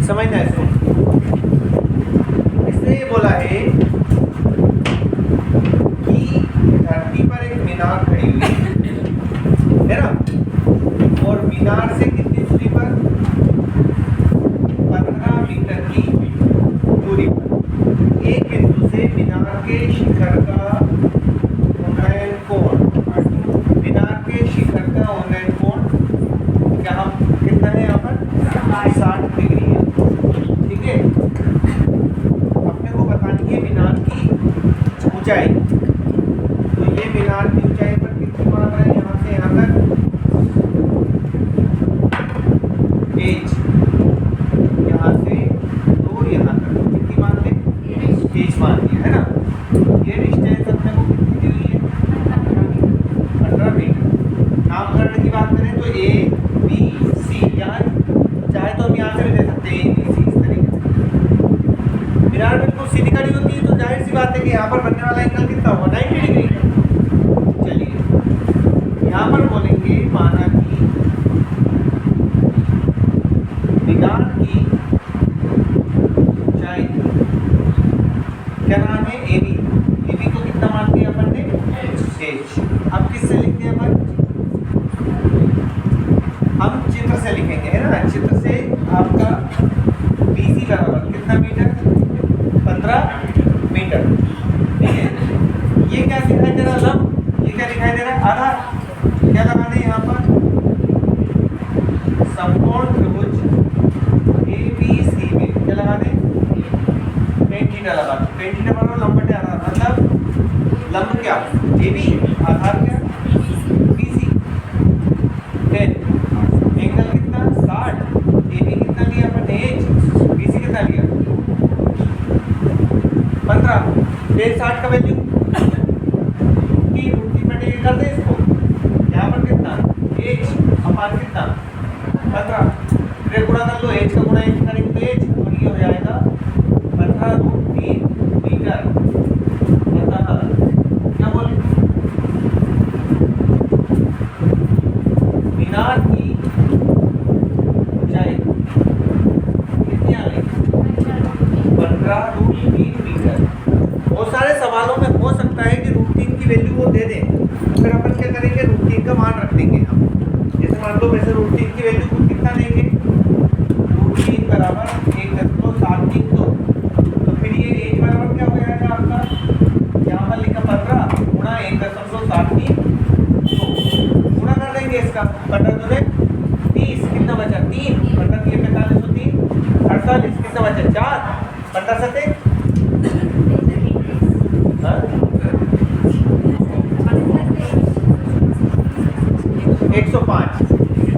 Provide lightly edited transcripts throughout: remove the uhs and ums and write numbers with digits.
समझना है इसको। इसने ये बोला है कि धरती पर एक मीनार खड़ी हुई है ना, और मीनार से कितनी दूरी पर, 15 मीटर की दूरी पर एक बिंदु से मीनार के शिखर का उन्नयन कोण, मीनार के शिखर का उन्नयन कोण क्या कितना है यहाँ पर, 60 डिग्री है। ठीक है, अपने को बतानी है मीनार की ऊंचाई। तो ये मीनार की ऊंचाई पर कितनी मान रहे हैं, यहाँ से यहाँ तक एज, यहाँ से तो यहाँ तक कितनी मान लें, एज मान लिया है ना। ये डिस्टेंस अपने को कितनी दी हुई है, 15 मीटर। नामकरण की बात करें तो ए बी सी, यहाँ चाहे तो हम यहाँ से भी दे सकते हैं ए बी सी, इस तरीके से। मीनार बिल्कुल सीधी खड़ी होती है तो जाहिर सी बात है कि यहाँ पर बनने वाला एंगल कितना होगा, 90 डिग्री। चलिए यहाँ पर बोलेंगे माना कि मीनार की ऊंचाई क्या नाम है, ए बी। ए बी को कितना मान दिया अपन ने, एच। अब किससे लिखते हैं अपन, हम चित्र से लिखेंगे है ना। चित्र से आपका BC बराबर कितना मीटर, 15 मीटर। ठीक है, ये क्या दिखाई दे रहा लंब, ये क्या दिखाई दे रहा है, आधार। क्या लगाना है यहाँ पर, समकोण त्रिभुज ABC में क्या लगाने, tan थीटा लगा दो। tan थीटा बराबर लंब बटे आधार, मतलब लंब क्या AB, आधार क्या BC। tan एंगल कितना 60, AB कितना लिया अपन एच, BC कितना लिया 15। tan 60 का वैल्यू 3 बटे कर दे इसको, यहाँ पर कितना एच अपान कितना 15, फिर गुणा कर लो, एच का गुणा एच करेंगे तो एच, और ये हो जाएगा 15√3 मीटर। क्या बोले, मीनार की ऊंचाई कितनी आ गई, 15√3 मीटर। बहुत सारे सवालों में हो सकता है कि √3 की वैल्यू वो दे दें, फिर अपन क्या करेंगे, √3 का मान रख देंगे हम। जैसे मान लो वैसे √3 की वैल्यू को कितना देंगे, √3 बराबर 1.732। तो फिर ये एच बराबर क्या हो जाएगा आपका, यहाँ पर लिखा 15 गुणा 1.732, गुणा कर देंगे इसका, 15×2 = 30, कितना बचा 3, 15×3 = 45, 48, कितना बचा 4, 15×7 105,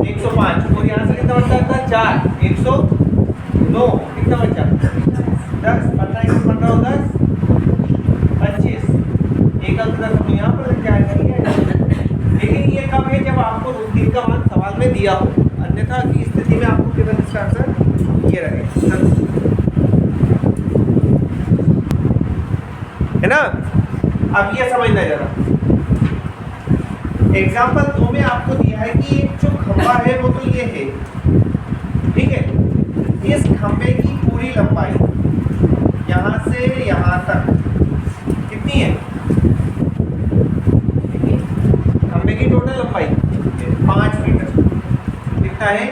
105, और यहाँ से कितना बचा था 4, 109, कितना बचा 10, 15 × 15 10, 25, एक अंक 10 तो यहाँ पर लग जाएगा। लेकिन ये कब है, जब आपको √3 का मान सवाल में दिया हो, अन्यथा की स्थिति में आपको केवल इसका आंसर ये रहेगा, है ना। अब ये समझना जरा, एग्जाम्पल 2 में आपको दिया है कि एक जो खंभा है वो तो ये है, ठीक है। इस खंभे की पूरी लंबाई यहाँ से यहाँ तक कितनी है, खंभे की टोटल लंबाई 5 मीटर। कितना है,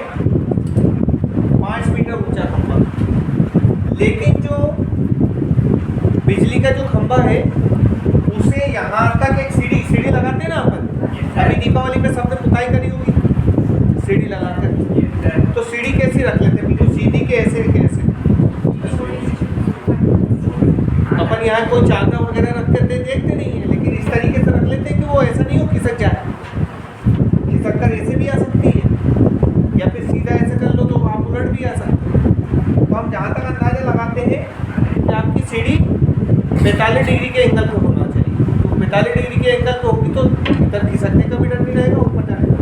5 मीटर ऊंचा खंभा। लेकिन जो बिजली का जो खंभा है उसे यहाँ तक एक सीढ़ी लगाते हैं ना अपन, अभी दीपावली पे सबने पुताई करी होगी, सीढ़ी लगाकर। तो सीढ़ी कैसी रख लेते हैं, बिल्कुल सीधी के ऐसे कैसे, अपन यहाँ कोई चांदा वगैरह रख कर देखते नहीं है, लेकिन इस तरीके से रख लेते हैं कि वो ऐसा नहीं हो खिसक जाए। खिसक कर ऐसे भी आ सकती है, या फिर सीधा ऐसे कर लो तो आप उलट भी आ सकते हैं। तो हम जहाँ तक अंदाजा लगाते हैं कि आपकी सीढ़ी 45 डिग्री के एंगल पर होना चाहिए। तो 45 डिग्री के एंगल पर होगी तो इधर खिसकने का भी डर नहीं रहेगा, ऊपर जाएगा।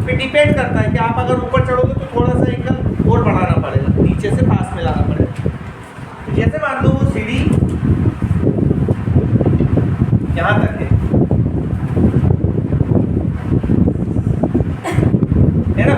फिर डिपेंड करता है कि आप अगर ऊपर चढ़ोगे तो थोड़ा सा एंगल और बढ़ाना पड़ेगा, नीचे से पास में लाना पड़ेगा। तो जैसे मान लो वो सीढ़ी यहाँ तक है ना।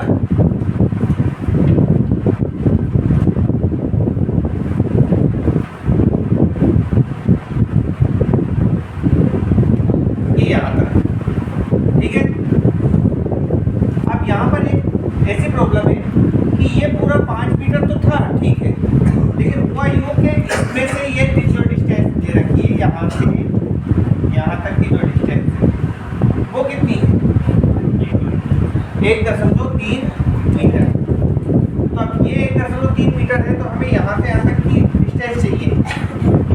मीटर है तो हमें यहाँ से यहाँ तक की डिस्टेंस चाहिए,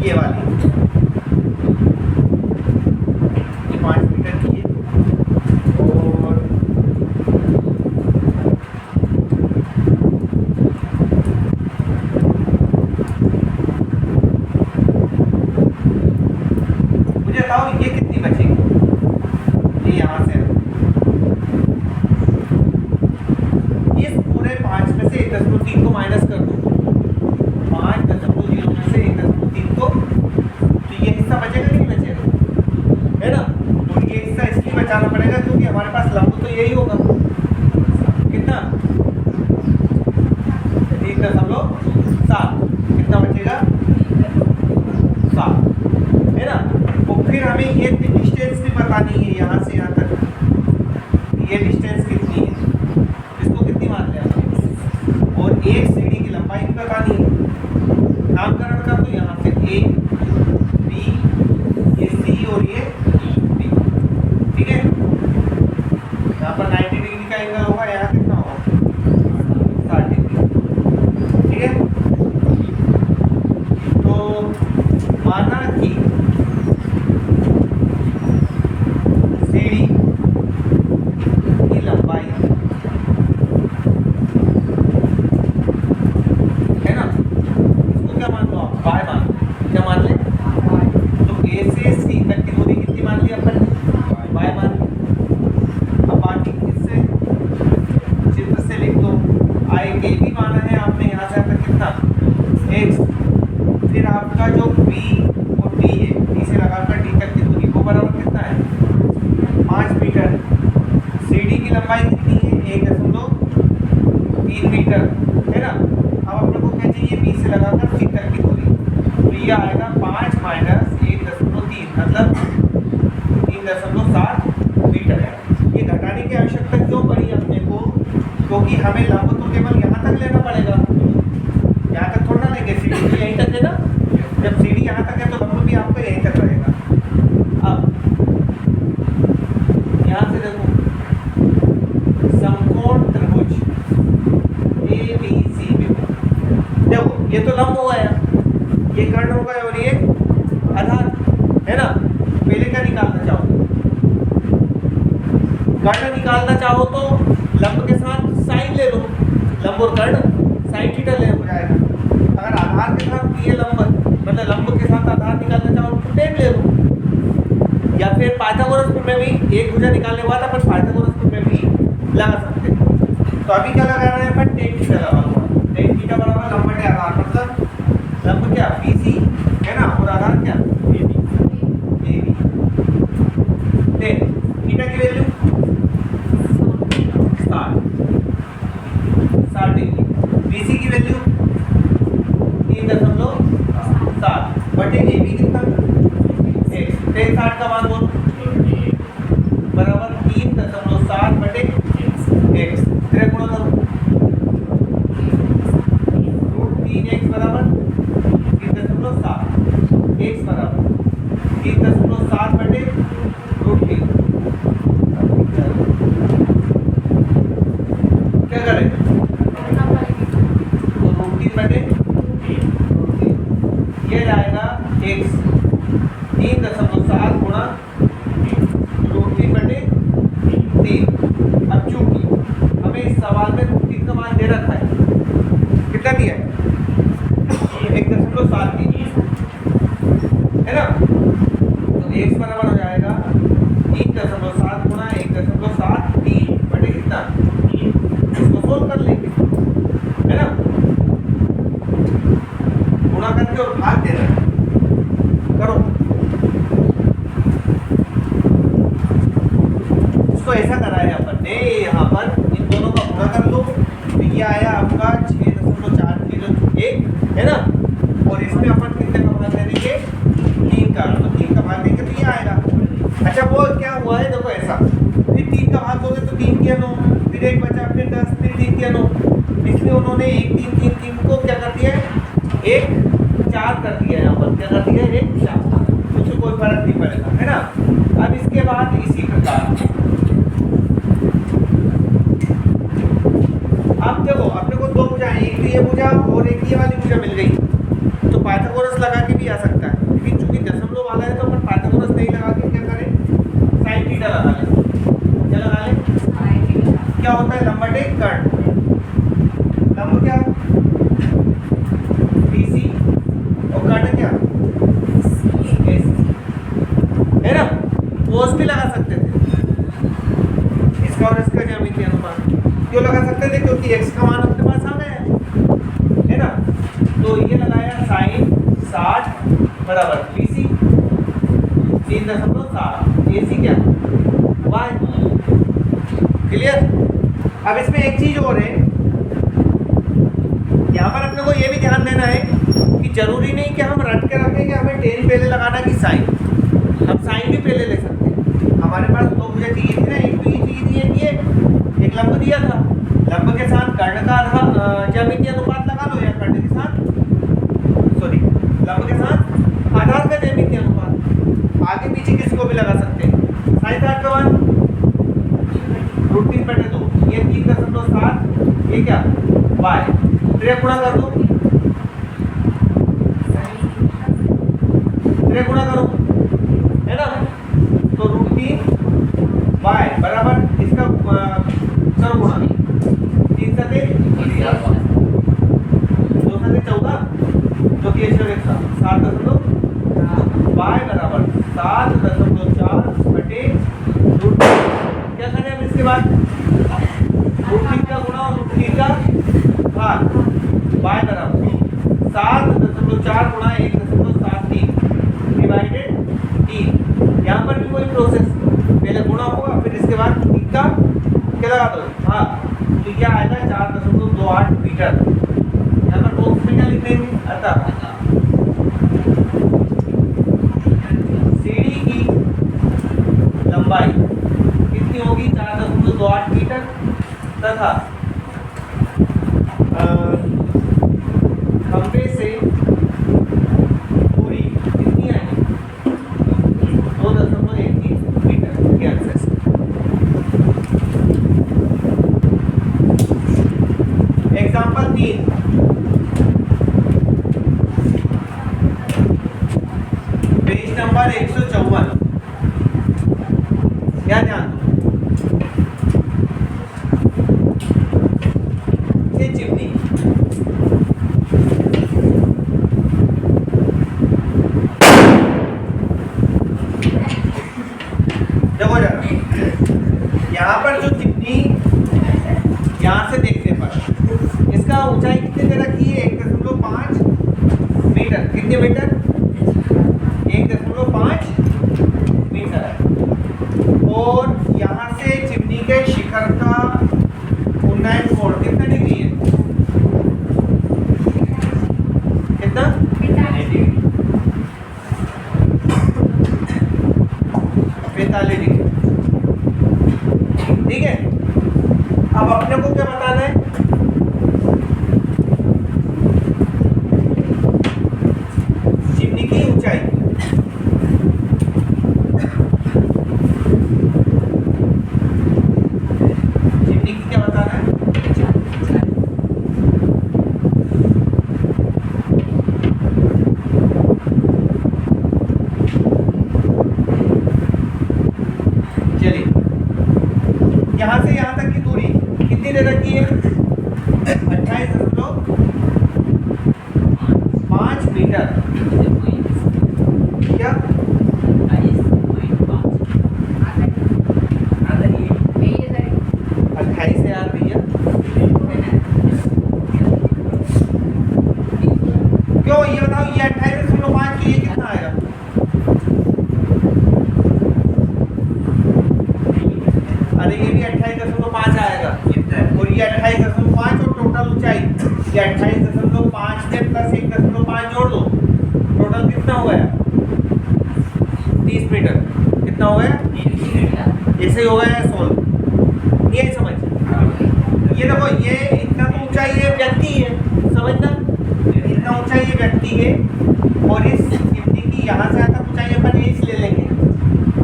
ये वाली, ये 5 मीटर की है। और मुझे बताओ ये कितनी बचेगी, ये यहाँ से इस पूरे 5 में से 1.3 को माइनस कर दो, 5.0 में से 1.3 को, तो ये हिस्सा बचेगा कि नहीं बचेगा, है ना। तो ये हिस्सा इसलिए बचाना पड़ेगा क्योंकि हमारे पास लंब तो यही होगा, कितना 1.7, कितना बचेगा 7, है ना। तो फिर हमें ये डिस्टेंस भी बतानी है यहाँ से यहाँ तक, ये डिस्टेंस कितनी है, इसको कितनी मान लिया, और एक सीढ़ी की लंबाई भी बतानी है। नामकरण कर दो यहाँ से ए बी, ये सी और ये डी, ठीक है। यहाँ पर 90 डिग्री का एंगल होगा, यहाँ कितना होगा 60 डिग्री, ठीक है। तो माना कि सीढ़ी की लंबाई है ना, इसको क्या मान लो आप, बाय मान, क्या मान ले, तो ए से सी तक की दूरी कितनी मान ली अपन, बाय मान ली। अब बाकी किससे, चित्र से लिख दो, आई ए भी माना है आपने यहाँ से तक कितना x, फिर आपका जो b और d है, d से लगाकर d तक की दूरी वो बराबर कितना है 5 मीटर। सीढ़ी की लंबाई कितनी है 1.3 मीटर, है ना। अब आप लोगों को क्या चाहिए, बी से लगाकर सी तक की दूरी, तो ये आएगा 5 माइनस 1.3 मतलब 3.7 मीटर है। ये घटाने की आवश्यकता क्यों पड़ी अपने को, क्योंकि हमें लंब तो केवल यहाँ तक लेना पड़ेगा, यहाँ तक थोड़ा ना लेंगे, सीढ़ी तो यहीं तक है ना। जब सीढ़ी यहाँ तक है तो लंब भी आपका यहीं तक रहेगा। अब यहाँ से देखो, समकोण त्रिभुज ए बी सी में, देखो ये तो लंब हो गया, ये कर्ण हो गया और ये आधार, है ना। पहले क्या निकालना चाहो, कर्ण निकालना चाहो तो लंब के साथ साइन ले लो, लंब और कर्ण साइन थीटा ले हो जाएगा। अगर आधार के साथ ये लंब मतलब लंब के साथ आधार निकालना चाहो तो टेन ले लो, या फिर पाइथागोरस में भी एक भुजा निकालने के बाद अपन पाइथागोरस में भी लगा सकते हैं। तो अभी क्या लगा रहे हैं अपन, टेन थीटा लगा हुआ, टेन थीटा बराबर लंब बटे आधार, मतलब लंब क्या BC है ना, और आधार क्या AB, टेन थीटा की वैल्यू 60 डिग्री, BC की वैल्यू 3.7 बटे AB कितना x, टेन 60 का मान बोलो बराबर 3.7 बटे x, तेरे गुणा करो, √3x बराबर 3.7, x बराबर 3.7 बटे √3, क्या करें तो √3 बटे ये जाएगा x, 3.7 गुणा √3 बटे 3। अब चूंकि हमें इस सवाल में √3 का मान दे रखा है, कितना दिया है 1.7 है ना, तो x बराबर हो जाएगा 3.7 गुणा 1.7 3 बटे कितना, इसको सोल्व कर लेंगे, है ना। गुणा करके और भाग देना है, करो इसको ऐसा करा है अपन ने, यहाँ पर इन दोनों का गुणा कर लो, तो ये आया आपका 6.401, है ना, और इसमें अपन कितने का भाग दे देंगे 3 का, तो 3 का भाग देंगे तो ये आएगा। अच्छा वो क्या हुआ है, देखो ऐसा, फिर 3 का भाग दोगे तो 3 किया 9, फिर 1 बचा, फिर 10, फिर 3 किया 9, इसलिए उन्होंने 1 3 3 3 को क्या कर दिया है 1 4 कर दिया है, यहाँ पर क्या कर दिया है 1 4, उससे कोई फर्क नहीं पड़ेगा, है ना। अब इसके बाद इसी प्रकार अब देखो अपने को दो भुजाएं, एक तो ये भुजा और एक ये क्योंकि x का मान अपने पास आ गया है ना। तो ये लगाया sin 60 बराबर BC 3.7 AC क्या y। क्लियर। अब इसमें एक चीज और है, यहाँ पर अपने को ये भी ध्यान देना है कि जरूरी नहीं कि हम रट के रखें कि हमें टेन पहले लगाना कि साइन, हम साइन भी पहले ले सकते हैं। हमारे पास दो भुजा चाहिए थी ना, एक तो ये चाहिए थी, एक लंब दिया था, लंब के साथ कर्ण का ज्यामितीय अनुपात लगा लो, या कर्ण के साथ लंब के साथ आधार का ज्यामितीय अनुपात, आगे पीछे किसी को भी लगा सकते हैं। साइन 60 का मान √3/2, ये 3.7, ये क्या y, फिर गुणा कर दो, फिर गुणा करो, है ना। तो √3y बराबर इसका चलो गुणा 3 7 2 7 14, जो कि 7.4 y बराबर 7.4 बटे √3। क्या करें हम इसके बाद √3 का गुणा और √3 का भाग, y बराबर 7.4 गुणा 1.73 डिवाइडेड 3। यहाँ पर भी कोई प्रोसेस, पहले गुणा होगा फिर इसके बाद 3 का क्या लगा दो भाग, तो क्या आएगा 4.28 मीटर। यहाँ पर बॉक्स में क्या लिख देंगे, अतः सीढ़ी की लंबाई कितनी होगी 4.28 मीटर, तथा खंभे से दूरी कितनी आएगी 2.13 मीटर के आंसर से। एग्जाम्पल 3, पेज नंबर 154, क्या ध्यान दो, ये चिमनी देखो जरा, यहाँ पर जो चिमनी यहाँ से देखने पर इसका ऊंचाई कितने दे रखी है 1.5 मीटर, कितने मीटर 1.5 मीटर, और यहाँ से चिमनी के शिखर का उन्नयन कोण कितना डिग्री है, कितना 45 डिग्री। ठीक है, अब अपने को क्या बताना है, चिमनी की ऊंचाई, चिमनी की क्या बताना है, चलिए यहाँ से यहाँ तक की दूरी कितनी दे रखी है 28.5 मीटर, क्या 28 यार भैया, क्यों ये बताओ, ये 28.5 की ये कितना आएगा, अरे ये भी 28.5 आएगा, और ये 28.5 और टोटल ऊंचाई ये 28.5 से प्लस 1.5 जोड़ दो, टोटल कितना हो गया 30 मीटर, कितना हो गया 30 मीटर, ऐसे हो गया 16। ये समझ, ये देखो ये इतना तो ऊंचाई है व्यक्ति है, समझना, इतना ऊंचाई ये व्यक्ति है, और इस चिमनी की यहाँ से यहाँ तक ऊंचाई अपन एच ले लेंगे,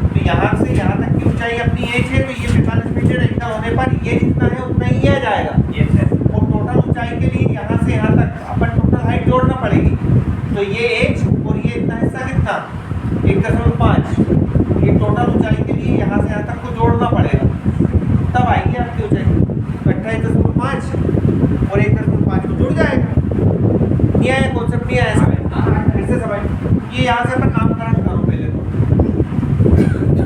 तो यहाँ से यहाँ तक की ऊंचाई अपनी एच है, तो ये 45 मीटर इतना होने पर ये जितना है उतना ही आ जाएगा, और टोटल ऊंचाई के लिए यहाँ से यहाँ तक अपन टोटल हाइट जोड़ना पड़ेगी, तो ये एच और ये इतना हिस्सा कितना 1.5, ये टोटल ऊंचाई के लिए यहाँ से यहाँ तक को जोड़ना पड़ेगा, तब आएगी आपकी ऊंचाई 28.5 और 1.5 को जुड़ जाएगा। ये आया कॉन्सेप्ट, नहीं आया समझ, फिर से समझ, ये यहाँ से अपन नामकरण करो पहले, तो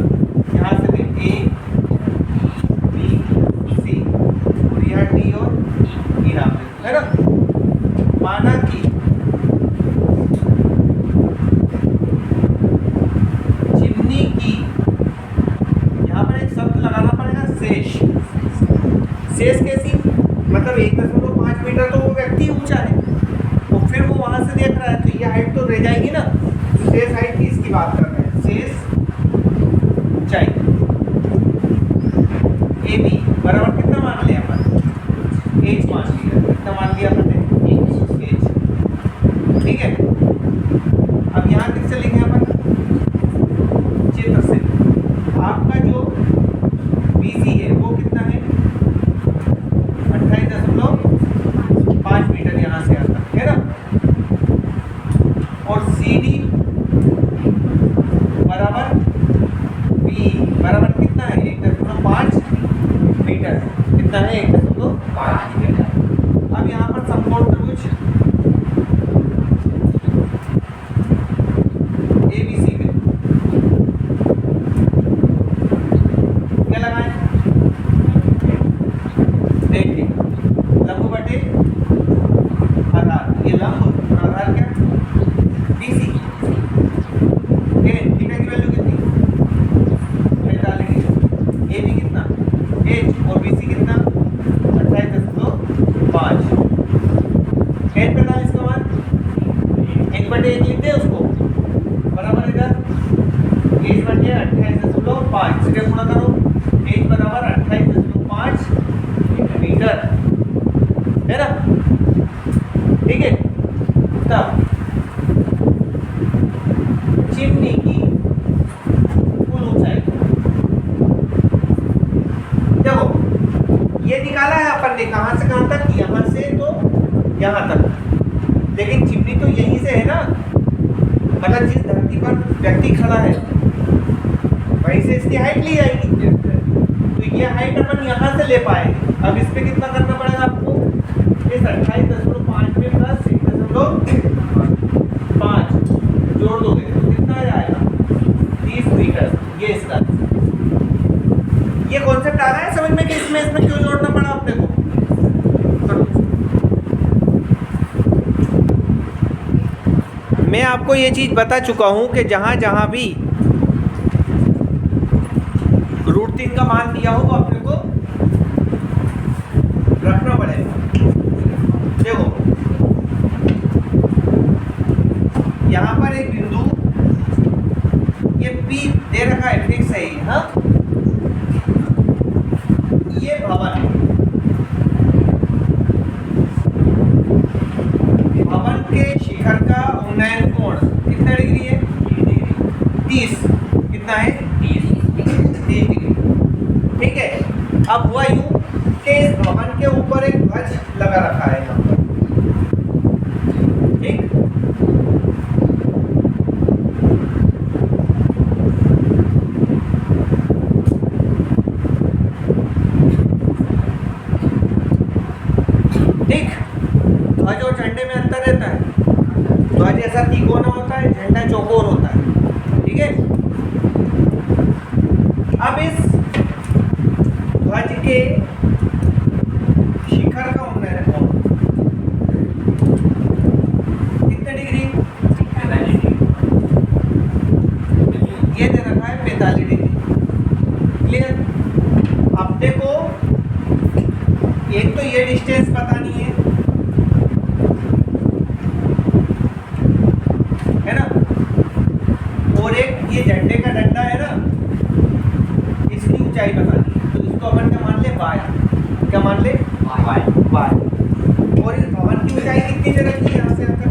यहाँ से A B C और यह D और माना कि चिमनी की, यहाँ पर एक शब्द लगाना पड़ेगा, शेष। शेष कैसी, मतलब 1.5 मीटर तो वो व्यक्ति ऊंचा है, तो फिर वो वहां से देख रहा है, तो ये हाइट तो रह जाएगी ना। तो शेष हाइट की इसकी बात कर रहे हैं, शेष ऊंचाई ए बी बराबर कितना मान लिया अपन, एच मान लिया, कितना मान लिया अपन ने, एच। ठीक है, अब यहाँ किससे लिखे अपन, चित्र से। आपका जो BC है वो कितना है, 28.5 मीटर यहाँ से आता है ना। और CD बराबर B बराबर कितना है, 1.5 मीटर, कितना है, 1.5 मीटर। अब यहाँ पर समकोण त्रिभुज ABC में क्या लगाएं, देखिए लंब बटे आधार, ये लंब और आधार क्या, BC। थीटा की वैल्यू कितनी, 45, AB कितना, H, और BC कितना, 28.5। tan 45 का मान 1/1 लिख दे उसको, बराबर इधर H बटे 28.5 से गुणा करो, H बराबर 28.5 मीटर है ना। ठीक है, तब चिमनी की कुल ऊंचाई, देखो ये निकाला है अपन ने, कहां से कहां तक, यहां से तो यहां तक, लेकिन चिमनी तो यहीं से है ना, मतलब जिस धरती पर व्यक्ति खड़ा है वहीं से इसकी हाइट ली जाएगी, तो ये हाइट अपन यहाँ से ले पाएंगे। अब इस पे कितना करना पड़ेगा आपको, इस 28.5 में प्लस 1.5 जोड़ दोगे तो कितना आ जाएगा, 30 मीटर। ये इसका, ये कॉन्सेप्ट आ रहा है समझ में कि इसमें क्यों जोड़ना पड़ा अपने को। मैं आपको ये चीज़ बता चुका हूँ कि जहाँ जहाँ भी √3 का मान दिया हो तो अपने को रखना पड़ेगा। देखो यहाँ पर एक बिंदु, ये P दे रखा है, फिक्स है ये, हाँ, ये भवन है, भवन के शिखर का उन्नयन कोण कितना डिग्री है, 30, कितना है, 30 डिग्री। ठीक है, अब हुआ यूं कि इस भवन के ऊपर एक ध्वज लगा रखा है यहाँ पर, ठीक, ठीक, ध्वज और झंडे में अंतर रहता है, ध्वज ऐसा तिकोना होता है, झंडा चौकोर होता है। ठीक है, अब इस ध्वज के शिखर का उन्नयन कोण कितने डिग्री, ये दे रखा है 45 डिग्री। क्लियर, अपने को एक तो ये डिस्टेंस पता नहीं है ना, और एक ये झंडे का डंडा है ना, इसकी ऊंचाई बतानी है, तो इसको अपन क्या मान ले, y, क्या मान ले, y। और इस भवन की ऊंचाई कितनी दे रखी है, यहाँ से आकर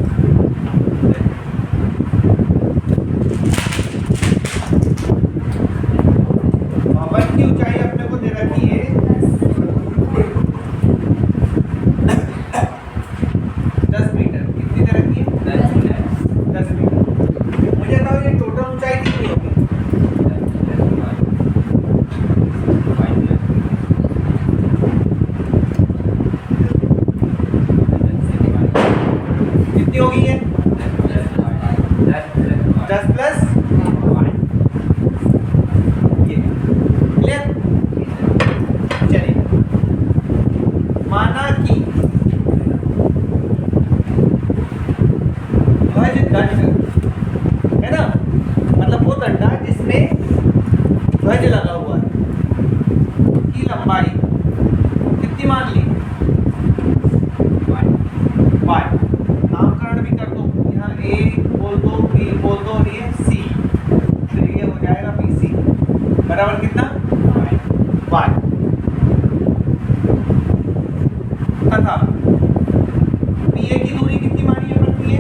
भवन की ऊंचाई अपने को दे रखी है 10 मीटर। कितनी दे रखी है, 10 मीटर। मुझे बताओ ये टोटल ऊंचाई कितनी होगी, कितनी होगी ये, 10 प्लस ये। क्लियर, चलिए, माना कि वाई। नामकरण भी कर दो, यहाँ ए बोल दो, बी बोल दो और ये सी, फिर ये हो जाएगा बी सी बराबर कितना वाई। तथा पी ए की दूरी कितनी मानी है पड़ती है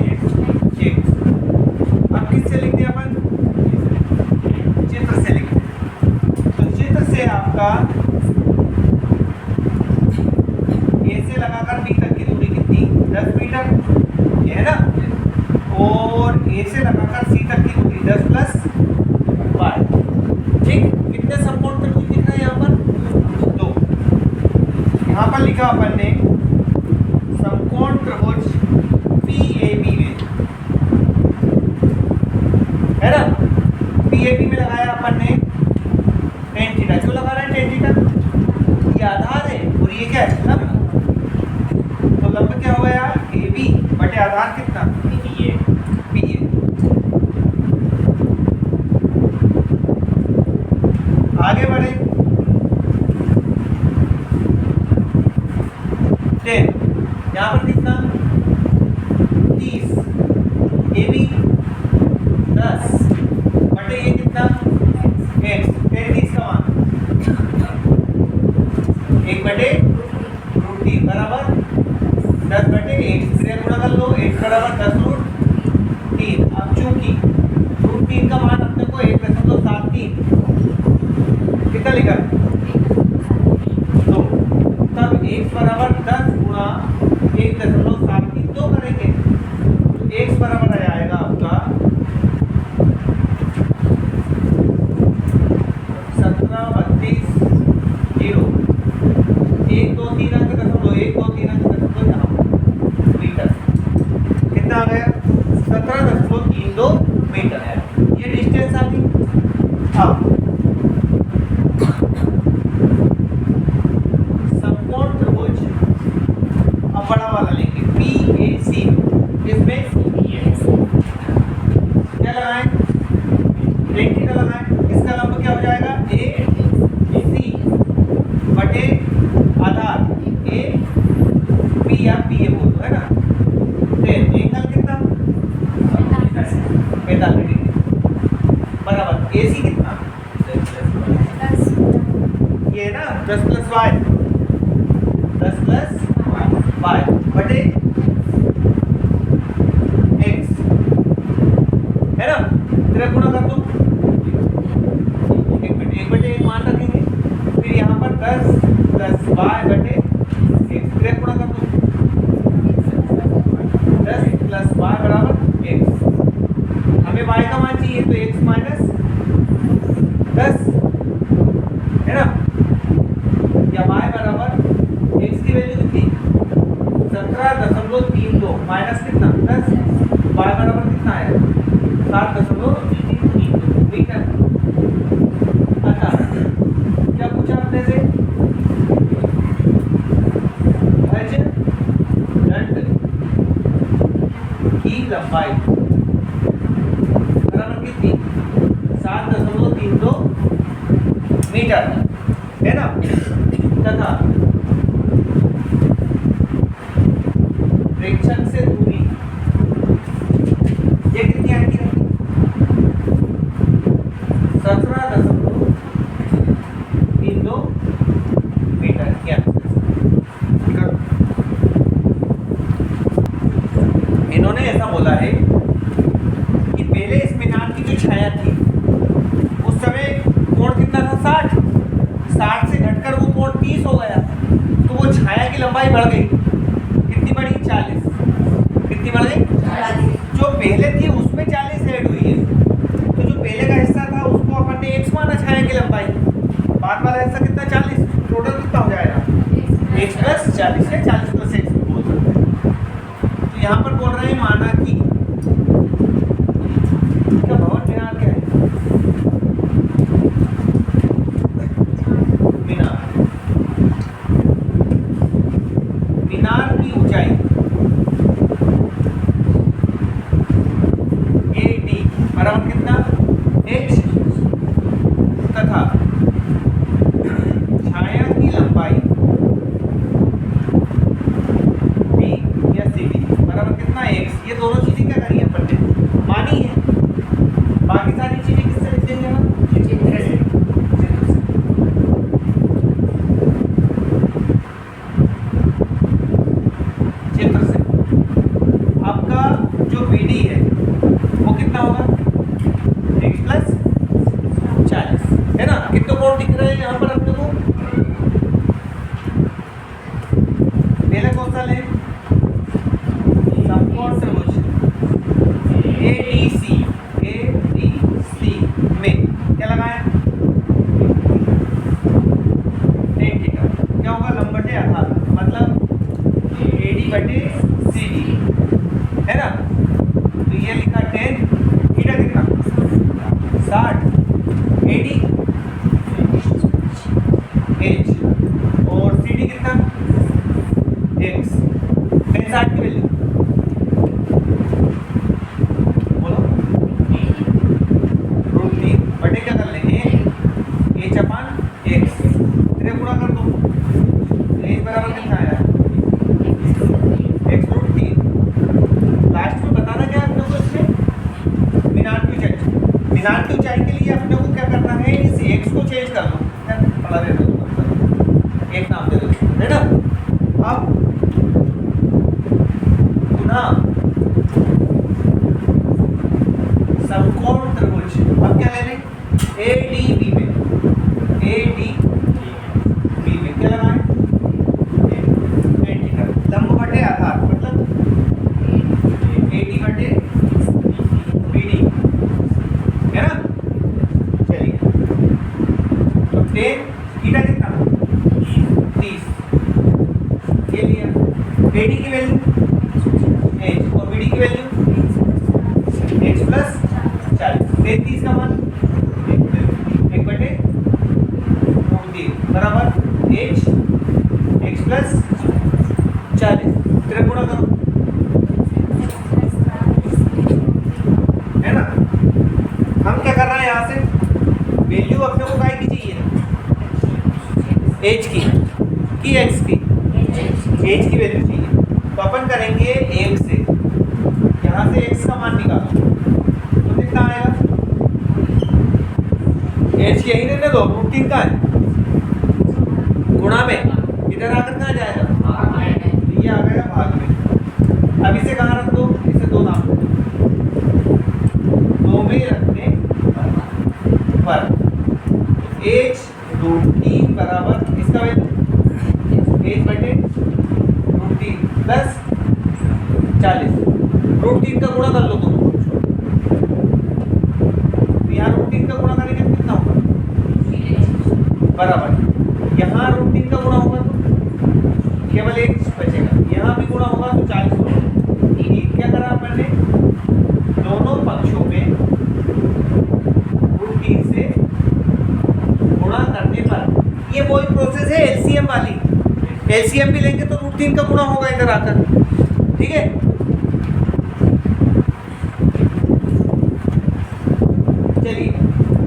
x। अब किससे लिखते हैं अपन, चित्र से लिखते हैं। तो चित्र से आपका ए से लगाकर बी तक की दूरी कितनी 10 मीटर, ये है ना, और ए से लगाकर सी तक की दूरी 10 प्लस वाई। ठीक, कितने समकोण त्रिभुज दिख रहे हैं यहाँ पर, 2। यहाँ पर लिखा अपन ने समकोण त्रिभुज PAB में, है ना, PAB में लगाया अपन ने tan थीटा। क्यों लगा रहे हैं tan थीटा, ये आधार है और ये क्या है लंब। तो लंब क्या हो गया AB बटे आधार कितना PA। आगे बढ़े, 10 यहाँ पर कितना 30, AB 10 बटे ये कितना x, 30 का मान 1 बटे √3 बराबर 10 बटे 1, फिर गुणा कर लो, 1 बराबर 10√3। अब चूंकि √3 का मान अपने को 1.73 कितना लिखा है, तो तब x बराबर 10 गुणा 1.73 तो करेंगे, तो x बराबर आ जाएगा आपका 17 32 0 1 2 3 अंक दशमलव 1 2 3 अंक दशमलव यहाँ मीटर। कितना आ गया 17.32 मीटर है, ये डिस्टेंस आ गई। अब समकोण त्रिभुज अब बड़ा वाला लेंगे PAC, इसमें क्या लगाएं, tan थीटा लगाएं। इसका लंब क्या हो जाएगा AC बटे आधार AB या PA बोल दो, है ना। एंगल कितना 45 डिग्री बराबर AC कितना ये है ना 10 प्लस वाई बटे x, है ना, तेरा गुणा कर दो, 1 बटे 1 मान रखेंगे, फिर यहाँ पर 10 प्लस वाई बटे x, तेरा गुणा कर दो, 10 प्लस वाई बराबर x। हमें y का मान चाहिए तो x माइनस 10, है ना, या y बराबर x की वैल्यू कितनी 17.32 माइनस कितना 10, y बराबर कितना आया 7.32 मीटर। अतः क्या पूछा आपने से, भज दंड की लंबाई बराबर कितनी 7.32 मीटर, है ना, तथा प्रेक्षक से दूरी ये कितनी आएगी 17.32 मीटर। क्या इन्होंने ऐसा बोला है कि पहले इस मीनार की जो छाया थी उस समय कोण कितना था 60 से घटकर वो कोण 30 हो गया, तो वो छाया की लंबाई बढ़ गई, कितनी बढ़ी 40, कितनी बढ़ गई 40। जो पहले थी उसमें 40 ऐड हुई है, तो जो पहले का हिस्सा था उसको अपन ने x माना छाया की लंबाई, बाद वाला हिस्सा कितना 40, टोटल कितना हो जाएगा x प्लस 40 है, 40 प्लस x बोल सकते हैं। तो यहाँ पर बोल रहे हैं माना कि क्या भवन मीनार क्या है, मीनार की ऊंचाई AD बराबर कितना h तथा छाया की लंबाई B x, ये दोनों चीजें क्या करी है अपन ने, मानी है। बाकी सारी चीजें किससे लिख देंगे हम, चित्र से। चित्र से आपका जो BD है वो कितना होगा, x प्लस 40 है ना। कितने कोण दिख रहे हैं यहाँ पर अपने को, पहले कौन सा लें, समकोण त्रिभुज ADC में क्या लगाएं, tan थीटा क्या होगा, लंब बटे आधार, मतलब AD बटे CD है ना। तो ये लिखा tan थीटा कितना 60, AD H और CD कितना x, tan 60 की वैल्यू बोलो, √3 बटे क्या कर लेंगे H/x, तेरे गुणा कर दो, H बराबर कितना आया x √3। लास्ट में बताना क्या अपने को, इसमें मीनार की ऊंचाई, मीनार की ऊंचाई के लिए अपने को क्या करना है, इस x को चेंज कर लो, पढ़ा दे दो, एक नाम दे दो है ना। अब पुनः समकोण त्रिभुज, अब क्या ले लें, ADB में, ADB में क्या लगाएं, tan थीटा, लंब बटे आधार, मतलब AD बटे BD है ना। चलिए तो tan थीटा कितना 30, ये लिया, AD की वैल्यू H और BD की वैल्यू x प्लस 40, 33 का मान 1 बटे √3 बराबर H x प्लस 40, तेरे गुणा करो है ना। हम क्या कर रहे हैं, यहाँ से वैल्यू अपने को काय की चाहिए, H की x की, H की वैल्यू चाहिए। तो अपन करेंगे 1 से, यहाँ से x का मान निकालो तो कितना आएगा, H यही रहने दो, √3 का है, गुणा में इधर आकर कहाँ जाएगा, ये आ गया भाग में। अब इसे कहाँ रख दो, इसे 2 नाम दो, 2 में रखने पर H √3 बराबर इसका वैल्यू H बटे √3 प्लस 40, √3 का गुणा कर लो तुम, तो यहाँ √3 का गुणा करेंगे तो कितना होगा, बराबर, यहाँ √3 का गुणा होगा तो केवल एक बचेगा, यहाँ भी गुणा होगा तो 40 होगा। क्या करा अपन ने, दोनों पक्षों में √3 से गुणा करने पर, ये वही प्रोसेस है LCM वाली, LCM भी लेंगे तो √3 का गुणा होगा इधर आकर, ठीक है। चलिए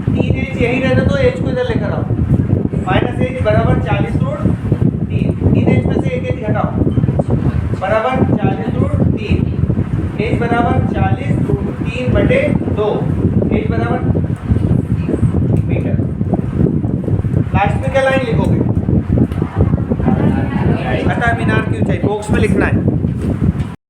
3H यही रहने तो H को इधर लेकर आओ, -H बराबर 40 √3, 3H में से एक H घटाओ बराबर 40 √3, H बराबर 40 √3 बटे 2, H बराबर मीटर। लास्ट में क्या लाइन लिखोगे, अतः मीनार की ऊंचाई बॉक्स में लिखना है।